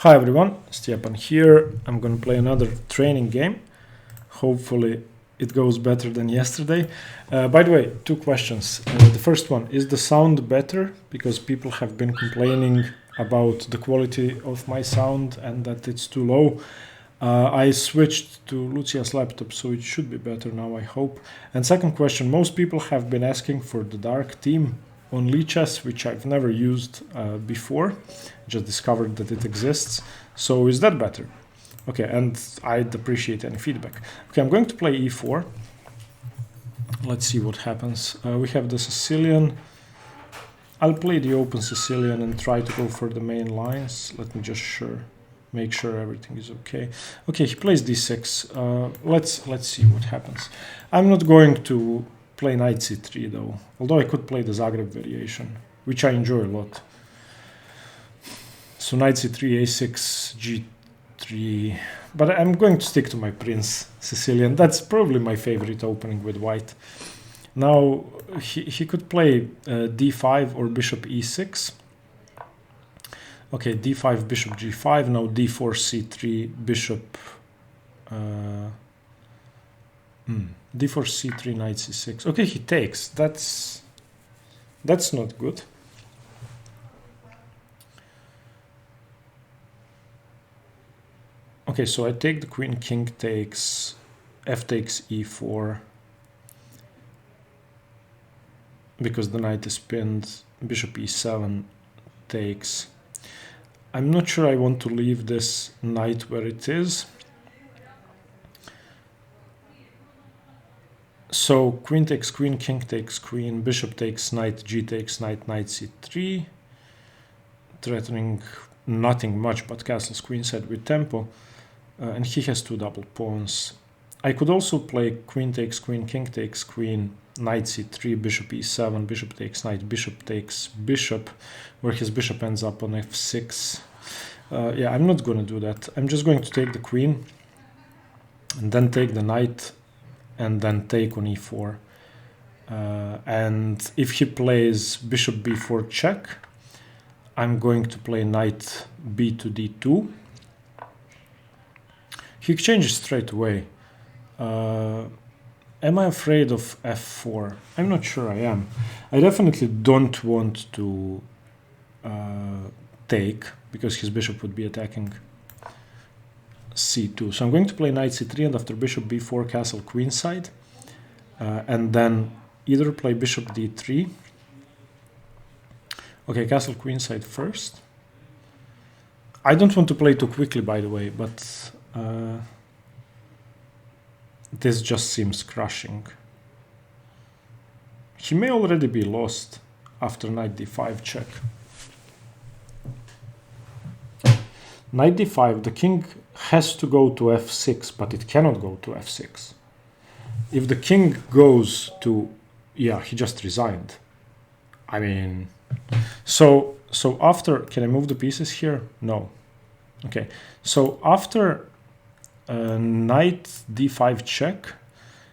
Hi everyone, Stepan here. I'm gonna play another training game. Hopefully it goes better than yesterday. By the way, two questions. The first one, is the sound better? Because people have been complaining about the quality of my sound and that it's too low. I switched to Lucia's laptop, so it should be better now, I hope. And second question, most people have been asking for the dark theme on Lichess, which I've never used before. Just discovered that it exists. So is that better? Okay, and I'd appreciate any feedback. Okay, I'm going to play e4. Let's see what happens. We have the Sicilian. I'll play the open Sicilian and try to go for the main lines. Let me just make sure everything is okay. Okay, he plays d6. Let's see what happens. I'm not going to play knight c3 though, although I could play the Zagreb variation, which I enjoy a lot. So knight c3, a6, g3, but I'm going to stick to my prince Sicilian. That's probably my favorite opening with white. Now he could play d5 or bishop e6. Okay, d5, bishop g5, now d4, c3, bishop d4, c3, knight c6. Okay, he takes. That's not good. Okay, so I take the queen, king takes, f takes e4, because the knight is pinned, bishop e7 takes. I'm not sure I want to leave this knight where it is. So queen takes queen, king takes queen, bishop takes knight, g takes knight, knight c3, threatening nothing much but castles queenside with tempo, and he has two double pawns. I could also play queen takes queen, king takes queen, knight c3, bishop e7, bishop takes knight, bishop takes bishop, where his bishop ends up on f6. Yeah, I'm not going to do that. I'm just going to take the queen and then take the knight and then take on e4. And if he plays bishop b4 check, I'm going to play knight b to d2. He exchanges straight away. Am I afraid of f4? I'm not sure I am. I definitely don't want to take, because his bishop would be attacking c2. So I'm going to play knight c3, and after bishop b4, castle queenside, and then either play bishop d3. Okay, castle queenside first. I don't want to play too quickly, by the way, but this just seems crushing. He may already be lost after knight d5 check. Knight d5, the king has to go to f6, but it cannot go to f6. If the king goes to, yeah, he just resigned. I mean, so after, can I move the pieces here? No. Okay, so after knight d5 check,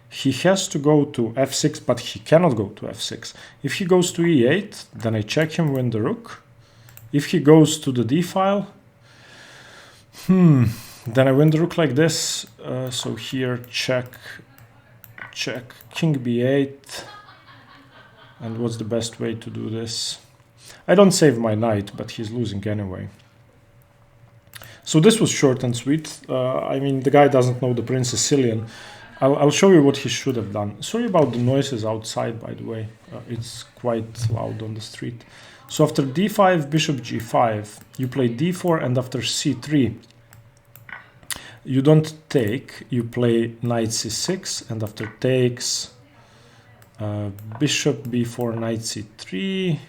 he has to go to f6, but he cannot go to f6. If he goes to e8, then I check him, win the rook. If he goes to the d file, then I win the rook like this. So here, check, check, king b8. And what's the best way to do this? I don't save my knight, but he's losing anyway. So this was short and sweet. I mean, the guy doesn't know the Prince Sicilian. I'll show you what he should have done. Sorry about the noises outside, by the way. It's quite loud on the street. So after d5, bishop g5, you play d4, and after c3, you don't take, you play knight c6, and after takes, bishop b4, knight c3.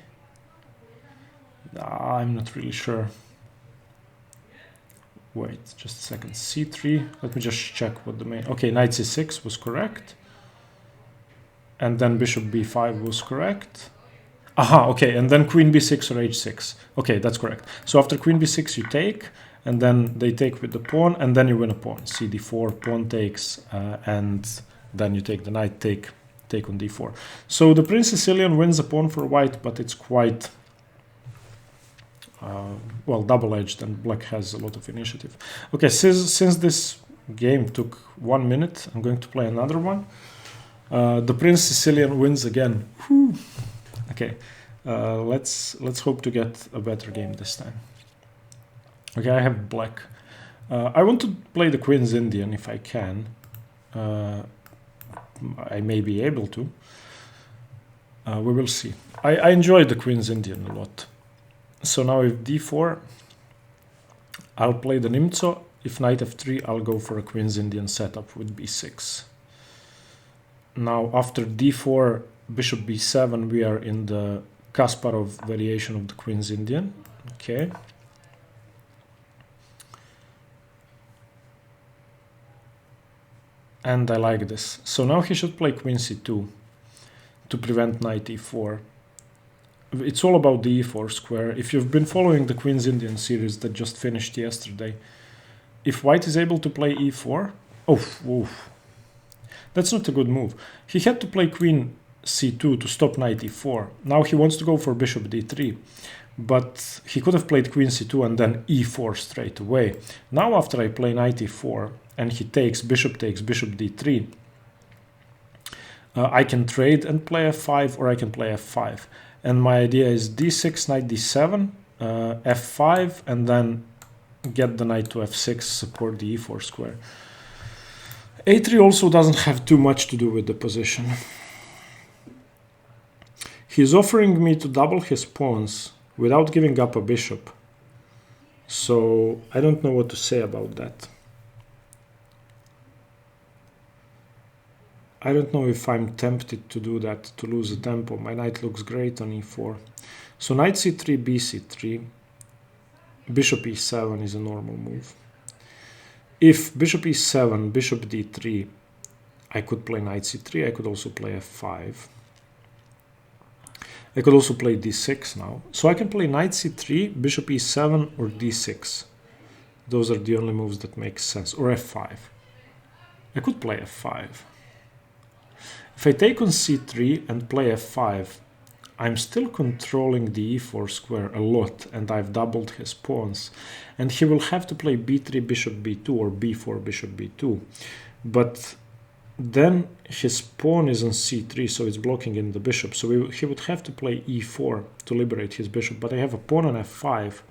I'm not really sure. Wait, just a second. c3. Let me just check what the main... Okay, knight c6 was correct. And then bishop b5 was correct. Aha, okay, and then queen b6 or h6. Okay, that's correct. So after queen b6 you take, and then they take with the pawn, and then you win a pawn. cd4, pawn takes, and then you take the knight, take on d4. So the Prince Sicilian wins a pawn for white, but it's quite well, double-edged, and black has a lot of initiative. Okay, since this game took 1 minute, I'm going to play another one. The Prince Sicilian wins again. Whew. Okay, let's hope to get a better game this time. Okay, I have black. I want to play the Queen's Indian if I can. I may be able to. We will see. I enjoyed the Queen's Indian a lot. So now if d4, I'll play the Nimzo. If knight f3, I'll go for a Queen's Indian setup with b6. Now after d4, bishop b7, we are in the Kasparov variation of the Queen's Indian. Okay. And I like this. So now he should play Queen c2 to prevent knight e4. It's all about the e4 square. If you've been following the Queen's Indian series that just finished yesterday, if white is able to play e4, oof, that's not a good move. He had to play Queen c2 to stop knight e4. Now he wants to go for bishop d3, but he could have played Queen c2 and then e4 straight away. Now after I play knight e4 and he takes bishop d3, I can trade and play f5, or I can play f5. And my idea is d6, knight d7, f5, and then get the knight to f6, support the e4 square. a3 also doesn't have too much to do with the position. He's offering me to double his pawns without giving up a bishop. So I don't know what to say about that. I don't know if I'm tempted to do that, to lose a tempo. My knight looks great on e4. So knight c3, bc3, bishop e7 is a normal move. If bishop e7, bishop d3, I could play knight c3, I could also play f5. I could also play d6 now. So I can play knight c3, bishop e7, or d6. Those are the only moves that make sense. Or f5. I could play f5. If I take on c3 and play f5, I'm still controlling the e4 square a lot, and I've doubled his pawns. And he will have to play b3, bishop b2, or b4, bishop b2. But then his pawn is on c3, so it's blocking in the bishop. So he would have to play e4 to liberate his bishop. But I have a pawn on f5,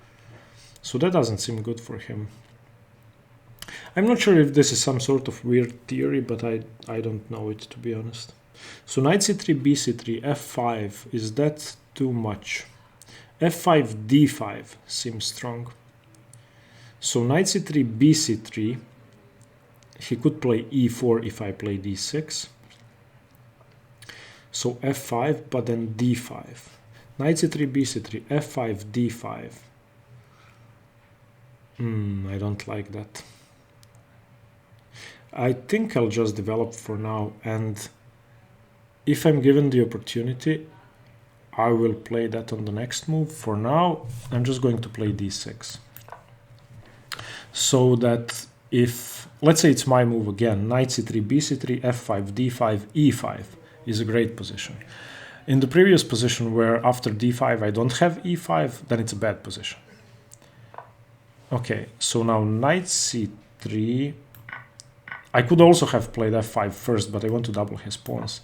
so that doesn't seem good for him. I'm not sure if this is some sort of weird theory, but I don't know it, to be honest. So knight c3, bc3, f5, is that too much? f5, d5 seems strong. So knight c3, bc3, he could play e4 if I play d6. So f5, but then d5. Knight c3, bc3, f5, d5. I don't like that. I think I'll just develop for now, and if I'm given the opportunity, I will play that on the next move. For now, I'm just going to play d6. So that if, let's say it's my move again, knight c3, bc3, f5, d5, e5 is a great position. In the previous position where after d5 I don't have e5, then it's a bad position. Okay, so now knight c3, I could also have played f5 first, but I want to double his pawns.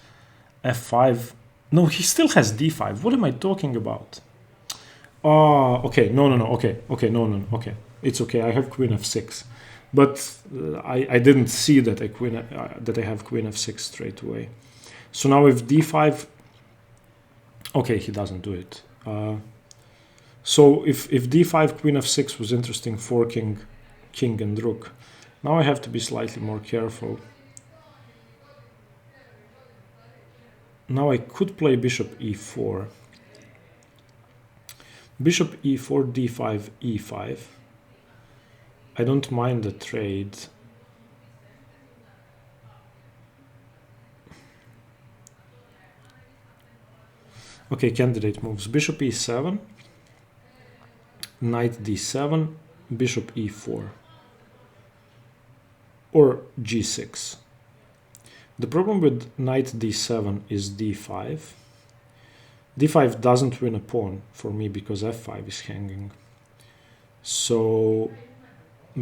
f5, no, he still has d5. What am I talking about? Okay, no, okay, okay. It's okay, I have queen f6. But I didn't see that I have queen f6 straight away. So now if d5, okay, he doesn't do it. So if d5, queen f6 was interesting, forking king and rook. Now I have to be slightly more careful. Now I could play bishop e4. Bishop e4, d5, e5. I don't mind the trade. Okay, candidate moves. Bishop e7, knight d7, bishop e4, or g6. The problem with knight d7 is d5. d5 doesn't win a pawn for me because f5 is hanging. So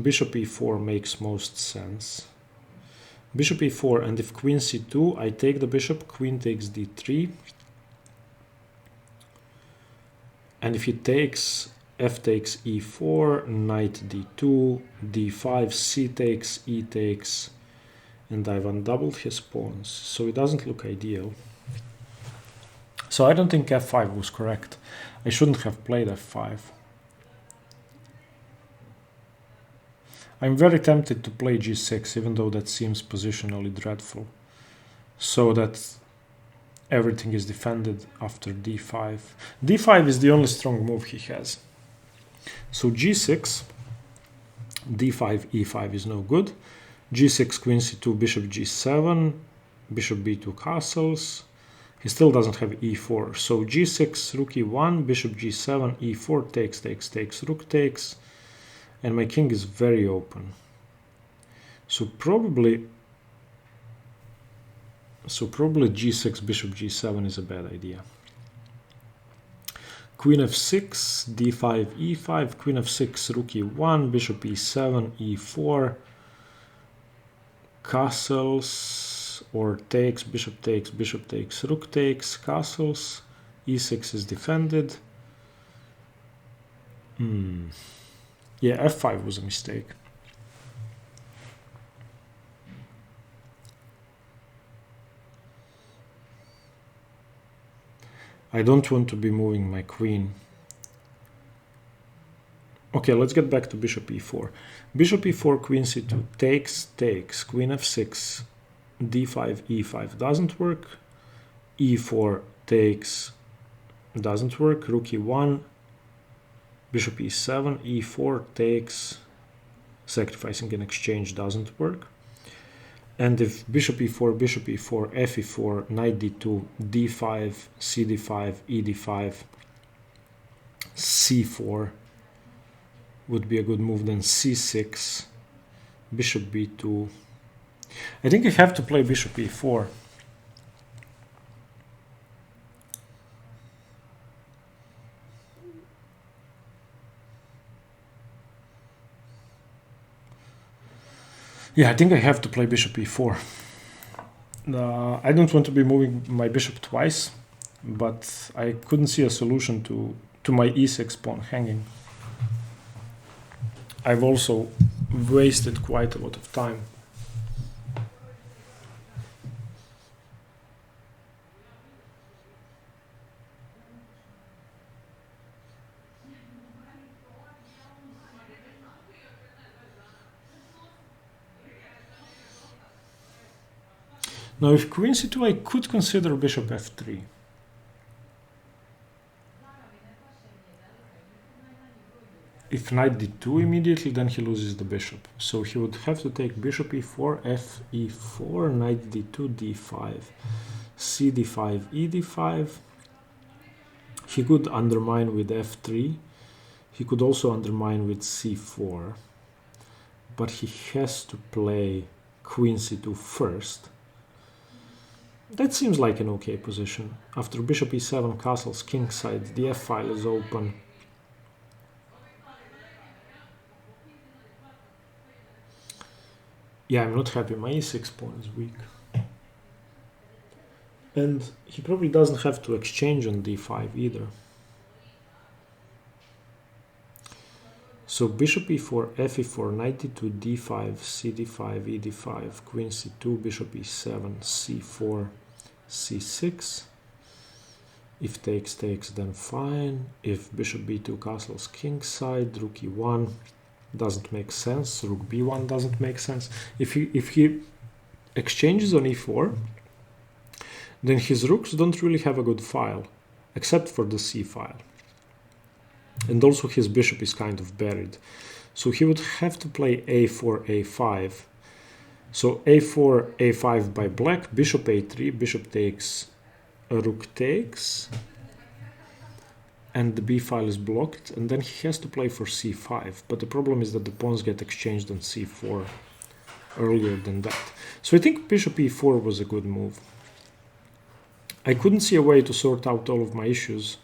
bishop e4 makes most sense. Bishop e4, and if queen c2, I take the bishop, queen takes d3. And if he takes, f takes e4, knight d2, d5, c takes, e takes, and I've undoubled his pawns, so it doesn't look ideal. So I don't think f5 was correct. I shouldn't have played f5. I'm very tempted to play g6, even though that seems positionally dreadful, so that everything is defended after d5. d5 is the only strong move he has. So g6, d5, e5 is no good. g6, queen c2, bishop g7, bishop b2 castles. He still doesn't have e4. So g6, rook e1, bishop g7, e4, takes, takes, takes, rook takes. And my king is very open. So probably g6, bishop g7 is a bad idea. Queen f6, d5, e5, queen f6, rook e1, bishop e7, e4, castles, or takes, bishop takes, rook takes, castles, e6 is defended. Yeah, f5 was a mistake. I don't want to be moving my queen. Okay, let's get back to bishop e4. Bishop e4, queen c2, takes, takes, queen f6, d5, e5 doesn't work, e4 takes, doesn't work, rook e1, bishop e7, e4 takes, sacrificing an exchange doesn't work. And if bishop e4, f e4, knight d2, d5, cd5, ed5, c4 would be a good move, then c6, bishop b2. I think I have to play bishop e4. Yeah, I think I have to play bishop e4. I don't want to be moving my bishop twice, but I couldn't see a solution to my e6 pawn hanging. I've also wasted quite a lot of time. Now, if queen c2, I could consider bishop f3. If knight d2 immediately, then he loses the bishop. So he would have to take bishop e4, f e4, knight d2, d5, cd5, ed5. He could undermine with f3. He could also undermine with c4. But he has to play queen c2 first. That seems like an okay position. After bishop e7, castles kingside, the f-file is open. Yeah, I'm not happy. My e6 pawn is weak. And he probably doesn't have to exchange on d5 either. So bishop e4, f e4, knight d2, d5, cd5, ed5, queen c2, bishop e7, c4, c6. If takes, takes, then fine. If bishop b2, castles kingside, rook e1 doesn't make sense. Rook b1 doesn't make sense. If he exchanges on e4, then his rooks don't really have a good file, except for the c file. And also his bishop is kind of buried. So he would have to play a4, a5. So a4, a5 by black, bishop a3, bishop takes, rook takes, and the b file is blocked, and then he has to play for c5. But the problem is that the pawns get exchanged on c4 earlier than that. So I think bishop e4 was a good move. I couldn't see a way to sort out all of my issues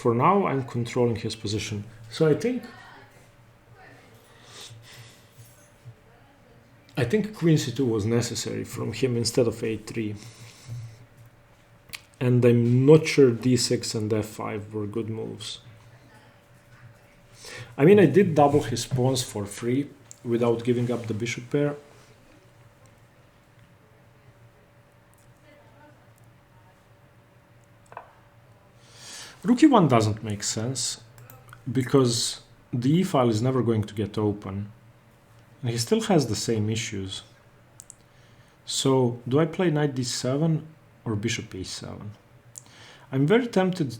for now I'm controlling his position. So I think queen c2 was necessary from him instead of a3. And I'm not sure d6 and f5 were good moves. I mean, I did double his pawns for free without giving up the bishop pair. Rook e1 doesn't make sense because the e file is never going to get open. And he still has the same issues. So do I play knight d7 or bishop e7? I'm very tempted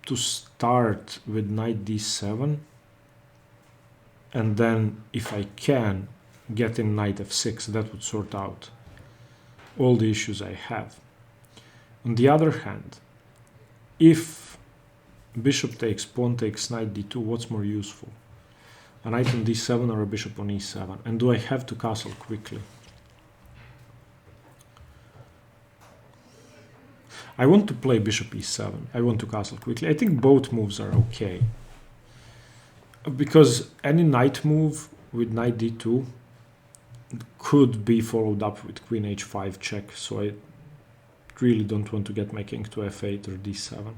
to start with knight d7 and then if I can get in knight f6, that would sort out all the issues I have. On the other hand, if bishop takes, pawn takes, knight d2, what's more useful? A knight on d7 or a bishop on e7? And do I have to castle quickly? I want to play bishop e7. I want to castle quickly. I think both moves are okay. Because any knight move with knight d2 could be followed up with queen h5 check. So I really don't want to get my king to f8 or d7.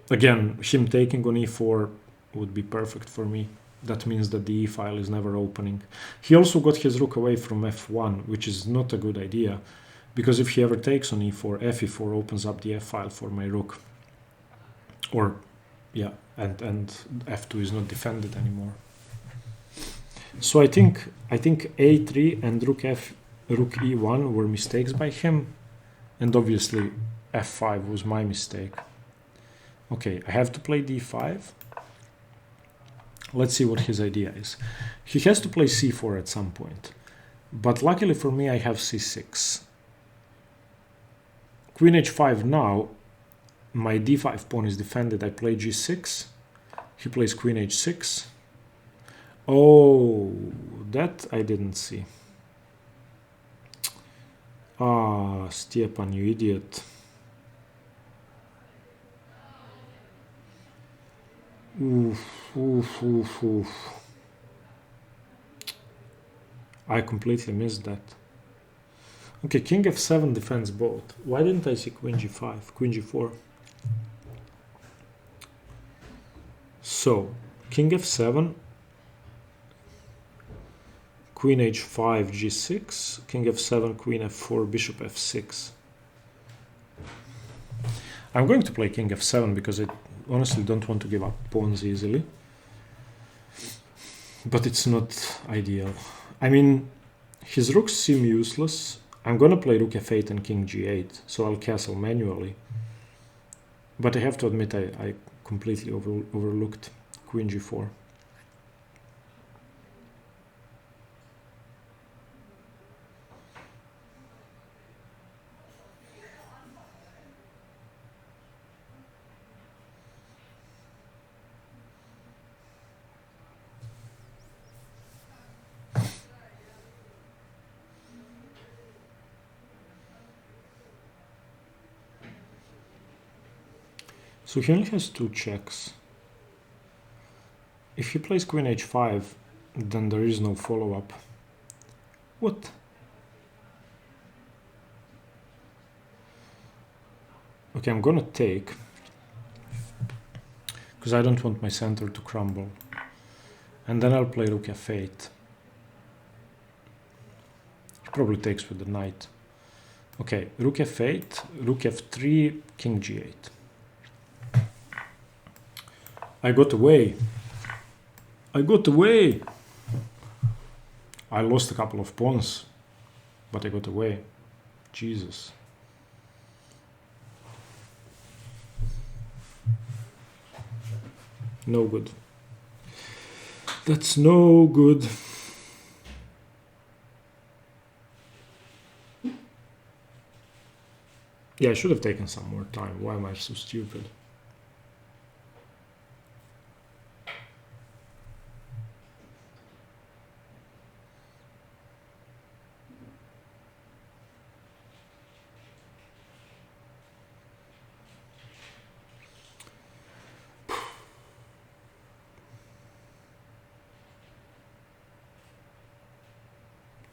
Again, him taking on e4 would be perfect for me. That means that the e file is never opening. He also got his rook away from f1, which is not a good idea. Because if he ever takes on e4, fe4 opens up the f file for my rook. Or, yeah, and f2 is not defended anymore. So I think a3 and rook e1 were mistakes by him. And obviously f5 was my mistake. Okay, I have to play d5. Let's see what his idea is. He has to play c4 at some point. But luckily for me, I have c6. Queen h5 now, my d5 pawn is defended. I play g6. He plays queen h6. Oh, that I didn't see. Ah, Stepan, you idiot. Oof, oof, oof, oof. I completely missed that. Okay, king f7 defends both. Why didn't I see queen g5, queen g4? So, king f7, queen h5, g6, king f7, queen f4, bishop f6. I'm going to play king f7 because I honestly don't want to give up pawns easily. But it's not ideal. I mean, his rooks seem useless. I'm gonna play rook f8 and king g8, so I'll castle manually. But I have to admit I completely overlooked queen g4. So he only has two checks. If he plays queen h5, then there is no follow-up. What? Okay, I'm gonna take, because I don't want my center to crumble. And then I'll play rook f8. He probably takes with the knight. Okay, rook f8, rook f3, king g8. I got away. I got away. I lost a couple of pawns, but I got away. Jesus. No good. That's no good. Yeah, I should have taken some more time. Why am I so stupid?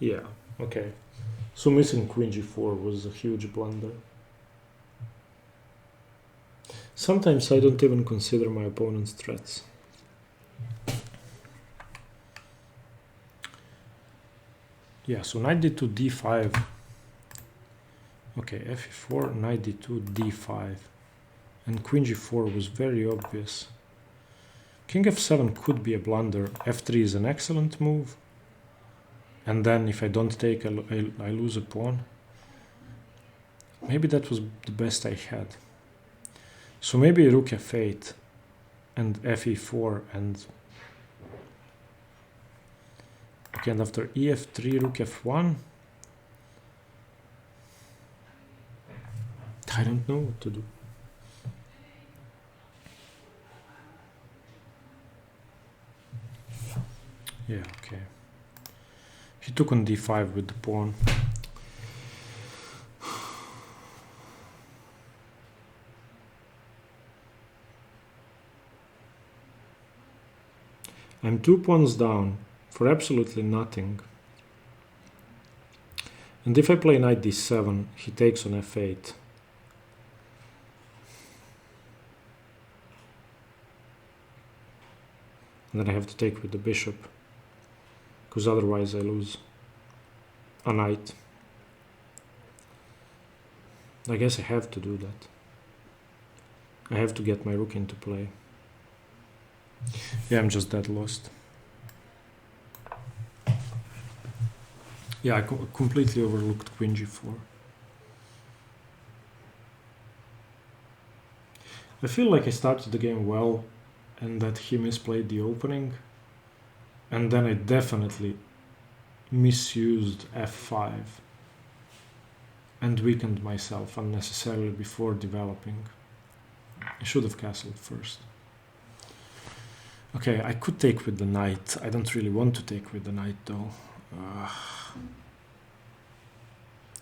Yeah, okay. So missing queen g4 was a huge blunder. Sometimes I don't even consider my opponent's threats. Yeah, so knight d2 d5. Okay, f4, knight d2 d5. And queen g4 was very obvious. King f7 could be a blunder. f3 is an excellent move. And then if I don't take, I lose a pawn. Maybe that was the best I had. So maybe rook f8 and fe4 and... Okay, and after ef3, rook f1. I don't know what to do. Yeah, okay. He took on d5 with the pawn. I'm 2 pawns down for absolutely nothing. And if I play knight d7, he takes on f8. And then I have to take with the bishop, because otherwise I lose a knight. I guess I have to do that. I have to get my rook into play. Yeah, I'm just that lost. Yeah, I completely overlooked queen g4. I feel like I started the game well and that he misplayed the opening. And then I definitely misused f5 and weakened myself unnecessarily before developing. I should have castled first. Okay, I could take with the knight. I don't really want to take with the knight though.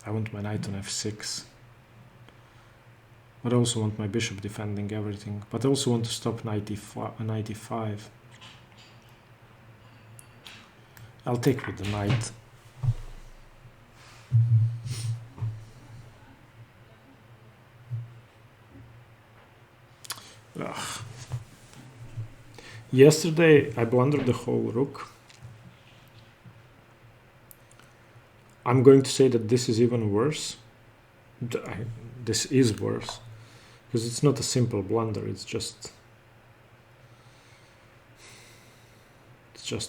I want my knight on f6. But I also want my bishop defending everything. But I also want to stop knight e5. I'll take with the knight. Ugh. Yesterday I blundered the whole rook. I'm going to say that this is even worse. This is worse. Because it's not a simple blunder, it's just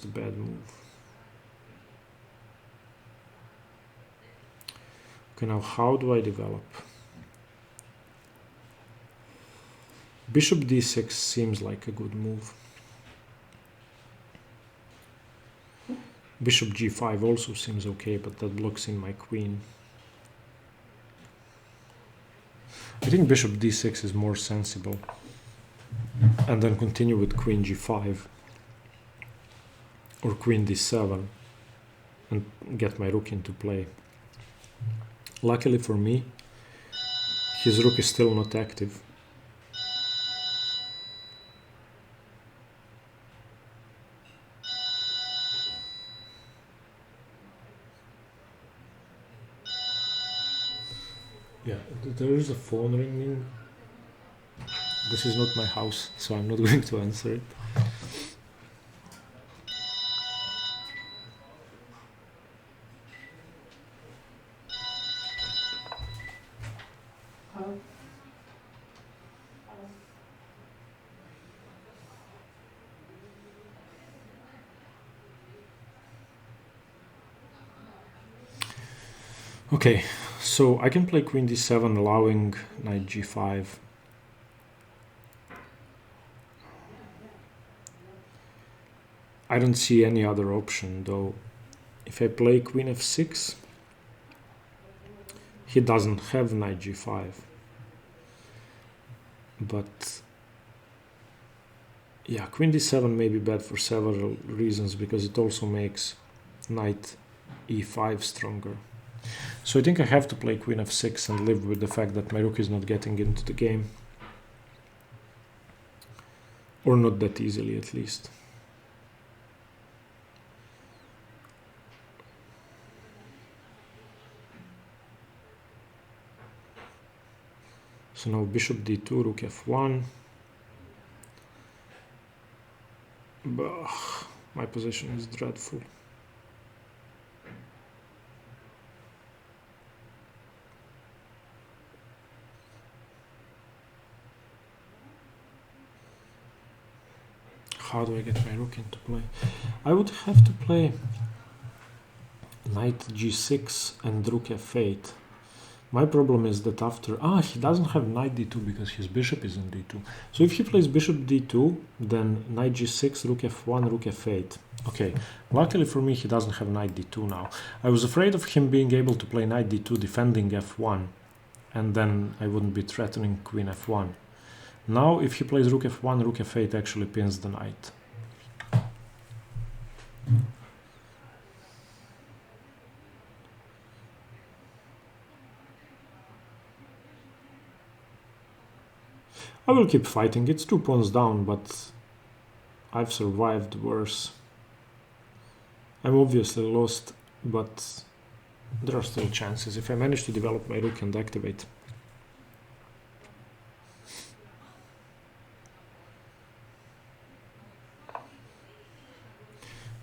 a bad move. Okay, now how do I develop? Bishop d6 seems like a good move. Bishop g5 also seems okay, but that blocks in my queen. I think bishop d6 is more sensible. And then continue with queen g5 or queen d7 and get my rook into play. Luckily for me, his rook is still not active. Yeah, there is a phone ringing. This is not my house, so I'm not going to answer it. Okay, so I can play queen d7, allowing knight g5. I don't see any other option though. If I play queen f6, he doesn't have knight g5. But yeah, queen d7 may be bad for several reasons, because it also makes knight e5 stronger. So I think I have to play queen f6 and live with the fact that my rook is not getting into the game. Or not that easily, at least. So now bishop d2, rook f1. Bah, my position is dreadful. How do I get my rook into play? I would have to play knight g6 and rook f8. My problem is that after... he doesn't have knight d2 because his bishop is in d2. So if he plays bishop d2, then knight g6, rook f1, rook f8. Okay, luckily for me he doesn't have knight d2 now. I was afraid of him being able to play knight d2 defending f1, and then I wouldn't be threatening queen f1. Now if he plays rook f1, rook f8 actually pins the knight. I will keep fighting. It's 2 pawns down, but I've survived worse. I'm obviously lost, but there are still chances if I manage to develop my rook and activate.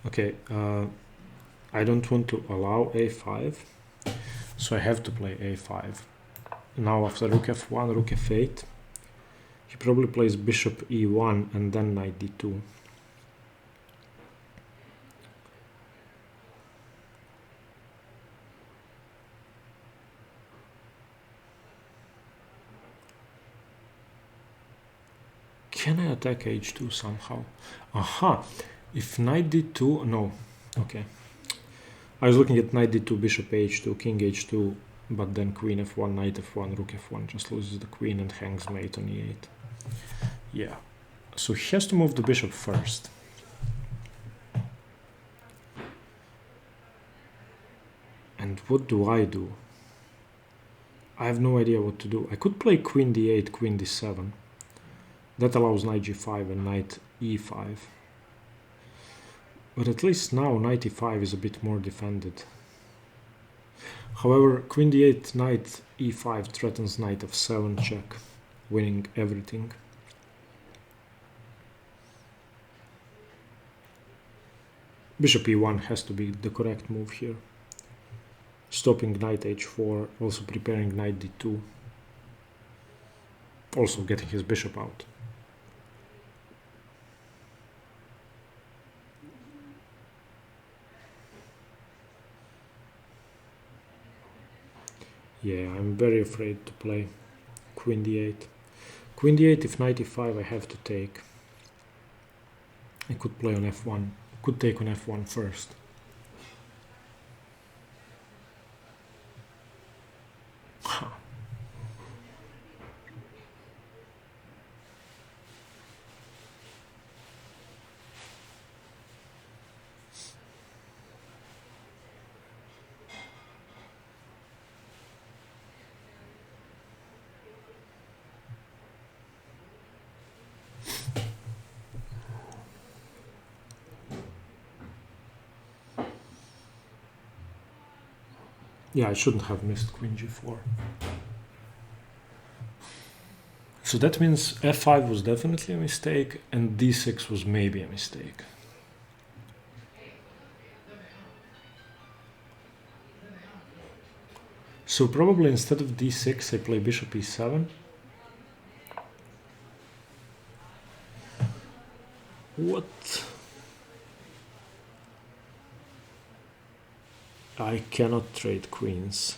Okay, I don't want to allow a5, so I have to play a5. Now after rook f1, rook f8, he probably plays bishop e1 and then knight d2. Can I attack h2 somehow? Aha! If knight d2... No. Okay. I was looking at knight d2, bishop h2, king h2, but then queen f1, knight f1, rook f1 just loses the queen and hangs mate on e8. Yeah. So he has to move the bishop first. And what do? I have no idea what to do. I could play queen d8, queen d7. That allows knight g5 and knight e5. But at least now knight e5 is a bit more defended. However, queen d8, knight e5 threatens knight f7 check, winning everything. Bishop e1 has to be the correct move here. Stopping knight h4, also preparing knight d2. Also getting his bishop out. Yeah, I'm very afraid to play queen d8. Queen d8, if knight e5, I have to take. I could play on f1. Could take on f1 first. Yeah, I shouldn't have missed queen g4. So that means f5 was definitely a mistake and d6 was maybe a mistake. So probably instead of d6 I play bishop e7. What? I cannot trade queens.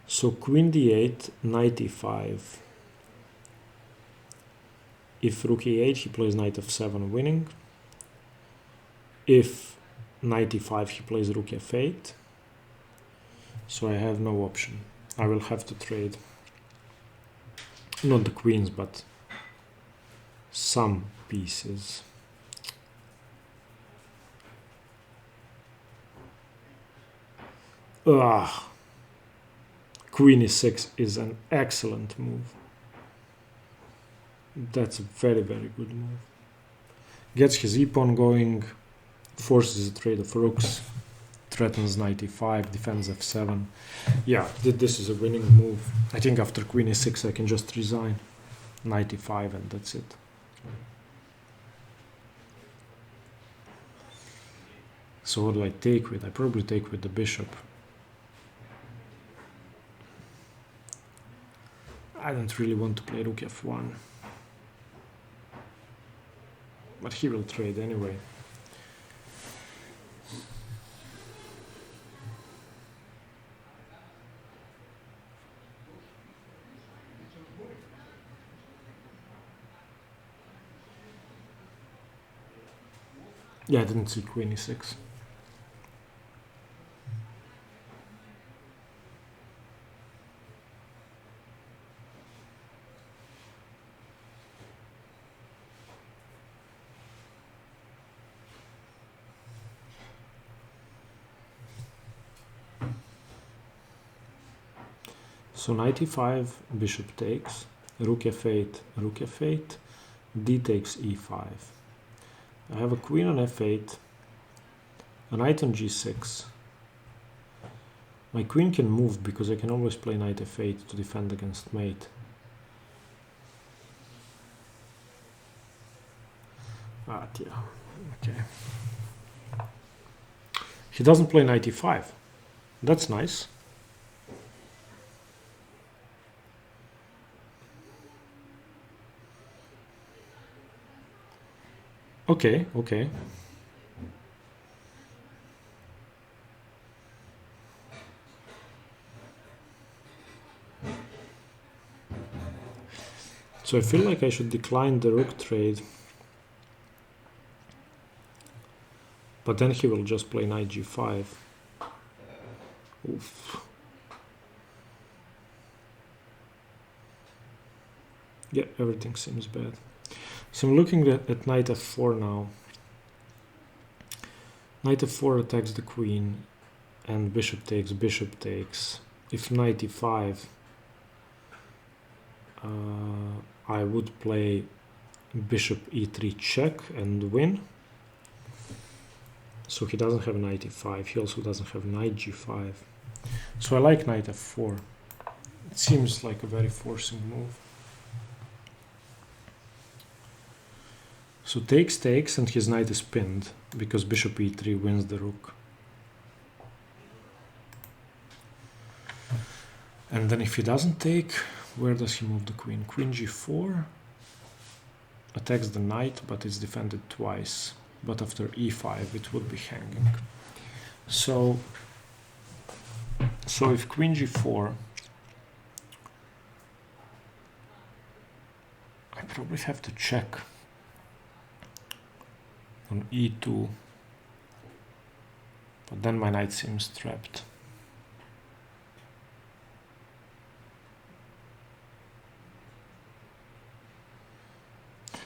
So queen d8, knight e5. If rook e8, he plays knight f7 winning. If knight e5, he plays rook f8. So I have no option. I will have to trade. Not the queens, but some pieces. Queen e6 is an excellent move. That's a very, very good move. Gets his e-pawn going, forces a trade of rooks, threatens knight e5, defends f7. Yeah, this is a winning move. I think after queen e6 I can just resign. Knight e5 and that's it. So what do I take with? I probably take with the bishop. I don't really want to play rook f1. But he will trade anyway. Yeah, I didn't see queen e6. So knight e5, bishop takes, rook f8, rook f8, d takes e5. I have a queen on f8, a knight on g6. My queen can move because I can always play knight f8 to defend against mate. Ah, yeah, okay. He doesn't play knight e5. That's nice. Okay, okay. So I feel like I should decline the rook trade. But then he will just play knight g5. Oof. Yeah, everything seems bad. So I'm looking at knight f4 now. Knight f4 attacks the queen, and bishop takes, bishop takes. If knight e5, I would play bishop e3 check and win. So he doesn't have knight e5, he also doesn't have knight g5. So I like knight f4. It seems like a very forcing move. So takes, takes, and his knight is pinned, because bishop e3 wins the rook. And then if he doesn't take, where does he move the queen? Queen g4 attacks the knight, but it's defended twice. But after e5 it would be hanging. So if queen g4, I probably have to check on e2, but then my knight seems trapped.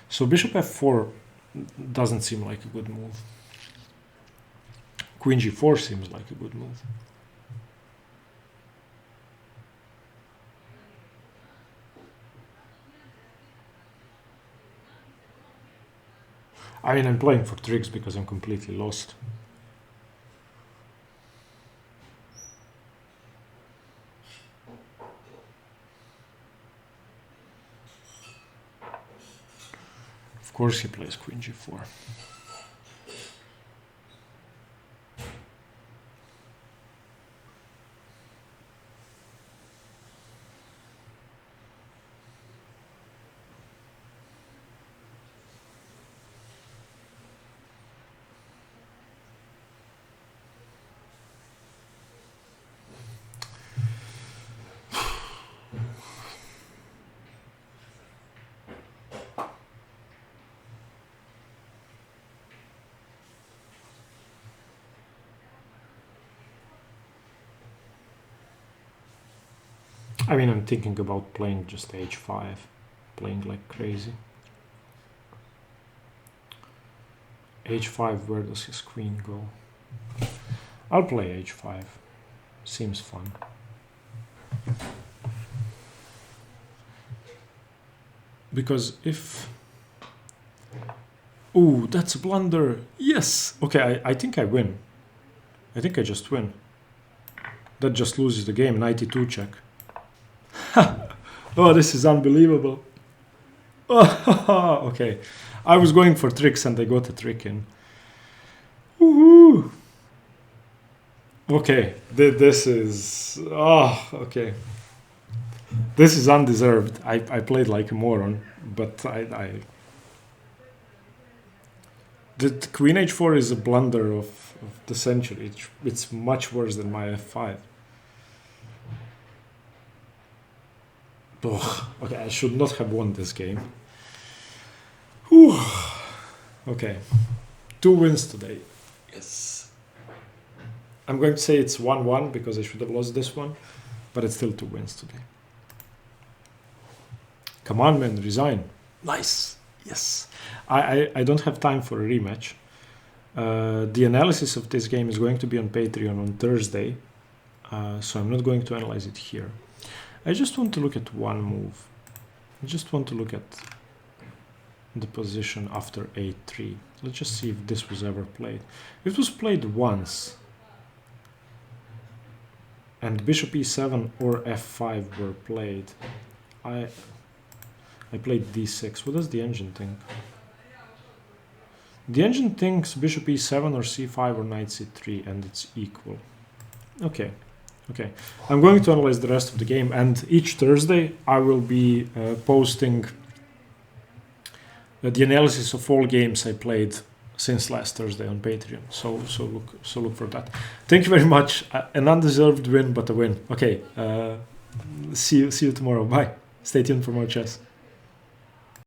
So bishop f4 doesn't seem like a good move. Queen g4 seems like a good move. I mean, I'm playing for tricks because I'm completely lost. Of course he plays queen g4. I mean, I'm thinking about playing just h5, playing like crazy. h5, where does his queen go? I'll play h5. Seems fun. Because if... Ooh, that's a blunder! Yes! Okay, I think I win. I think I just win. That just loses the game. 92 check. Oh, this is unbelievable. Oh, okay. I was going for tricks and I got a trick in. Woohoo! Okay, this is... Oh, okay. This is undeserved. I played like a moron, but the Queen H4 is a blunder of the century. It's much worse than my F5. Ugh, okay, I should not have won this game. Whew. Okay, 2 wins today. Yes. I'm going to say it's 1-1 because I should have lost this one, but it's still 2 wins today. Come on, man, resign. Nice. Yes. I don't have time for a rematch. The analysis of this game is going to be on Patreon on Thursday, so I'm not going to analyze it here. I just want to look at one move. I just want to look at the position after a3. Let's just see if this was ever played. It was played once. And bishop e7 or f5 were played. I played d6. What does the engine think? The engine thinks bishop e7 or c5 or knight c3 and it's equal. Okay. Okay, I'm going to analyze the rest of the game, and each Thursday I will be posting the analysis of all games I played since last Thursday on Patreon. So look for that. Thank you very much. An undeserved win, but a win. Okay, see you tomorrow. Bye. Stay tuned for more chess.